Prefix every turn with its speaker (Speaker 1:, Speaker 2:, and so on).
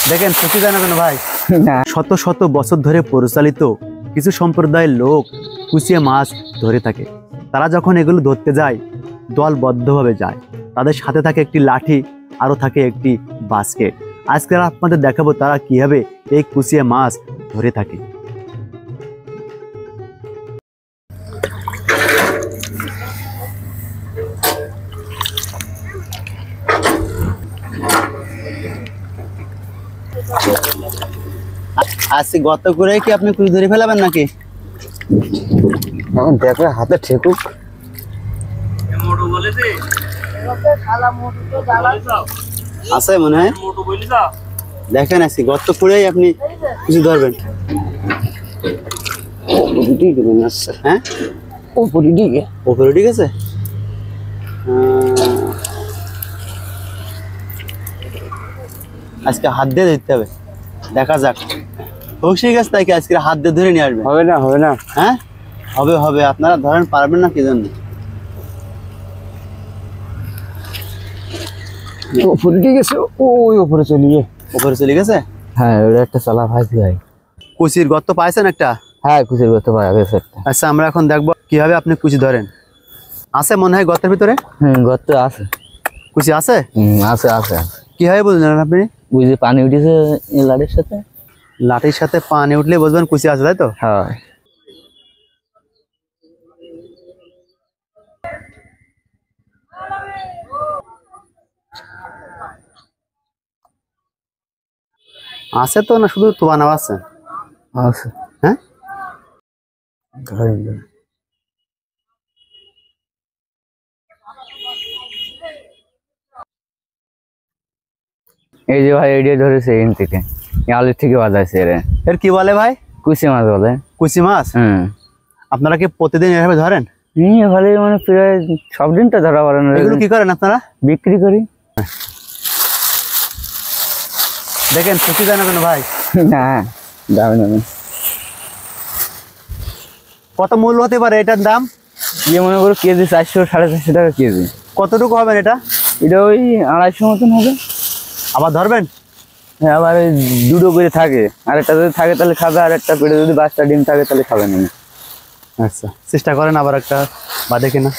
Speaker 1: দেখেন সত্যি জানা কেন ভাই, শত শত বছর ধরে পরিচালিত কিছু সম্প্রদায়ের লোক কুচিয়া মাছ ধরে থাকে। তারা যখন এগুলো ধরতে যায় দলবদ্ধভাবে যায়, তাদের সাথে থাকে একটি লাঠি, আরও থাকে একটি বাস্কেট। আজকে আপনাদের দেখাবো তারা কিভাবে এই কুচিয়া মাছ ধরে থাকে। আজকে গত করে কি আপনি কুচি ধরে ফেলাবেন নাকি?
Speaker 2: দেখো হাতে ঠেকুক
Speaker 1: আছে মনে হয়। দেখেন আজকে গত করেই আপনি কুচি ধরবেন। হ্যাঁ
Speaker 2: উপরে
Speaker 1: ঠিক আছে। আজকে হাত দিয়ে ধরতে হবে, দেখা যাক। ঠিক আছে, তাই কি আজকে হাত দিয়ে ধরে নিয়ে আসবে?
Speaker 2: হবে না
Speaker 1: হ্যাঁ হবে। আপনারা ধরেন পারবেন না কি জন্য?
Speaker 2: উপরে ঠিক আছে, ওই উপরে
Speaker 1: চলে গেছে।
Speaker 2: হ্যাঁ ওটা একটা চালা ভাই ভাই।
Speaker 1: কুচির গর্ত পাইছেন একটা?
Speaker 2: হ্যাঁ কুচির গর্ত পাওয়া গেছে একটা।
Speaker 1: আচ্ছা আমরা এখন দেখবো কিভাবে আপনি কুচি ধরেন। আছে মনে হয় গর্তের ভিতরে?
Speaker 2: গর্ত আছে,
Speaker 1: কুচি আছে।
Speaker 2: আছে।
Speaker 1: কিভাবে বুঝলেন আপনি?
Speaker 2: ওই যে পানি উঠেছে লাঠির সাথে,
Speaker 1: লাঠির সাথে পানি উঠলে বুঝবেন কুচি আছে, তাই তো?
Speaker 2: হ্যাঁ।
Speaker 1: আছে তো, না শুধু তো বানাও আছে?
Speaker 2: আছে।
Speaker 1: হ্যাঁ
Speaker 2: এই যে ভাই এডিয়ে ধরেছে এখান থেকে, আলুর থেকে বাজাইছে।
Speaker 1: এর কি বলে ভাই?
Speaker 2: কুচি মাছ বলে।
Speaker 1: কুচি মাছ? আপনারা কি প্রতিদিন এভাবে ধরেন?
Speaker 2: ভালো, মানে প্রায় সব দিন তো ধরা পড়ে না।
Speaker 1: এগুলো কি করেন আপনারা?
Speaker 2: বিক্রি করি।
Speaker 1: দেখেন সত্যি জানা কেন ভাই?
Speaker 2: হ্যাঁ দাম না।
Speaker 1: কত মূল্য হতে পারে এটার দাম?
Speaker 2: মনে করো কেজি 400-450 টাকা কেজি।
Speaker 1: কতটুকু হবেন এটা?
Speaker 2: এটা ওই 250 মতন হবে।
Speaker 1: আবার ধরবেন?
Speaker 2: হ্যাঁ, আবার ওই দুটো করে থাকে, আর একটা যদি থাকে তাহলে খাবে, আর একটা পেটে যদি 5টা ডিম থাকে তাহলে খাবে না।
Speaker 1: আচ্ছা চেষ্টা করেন আবার একটা বাদে কিনা।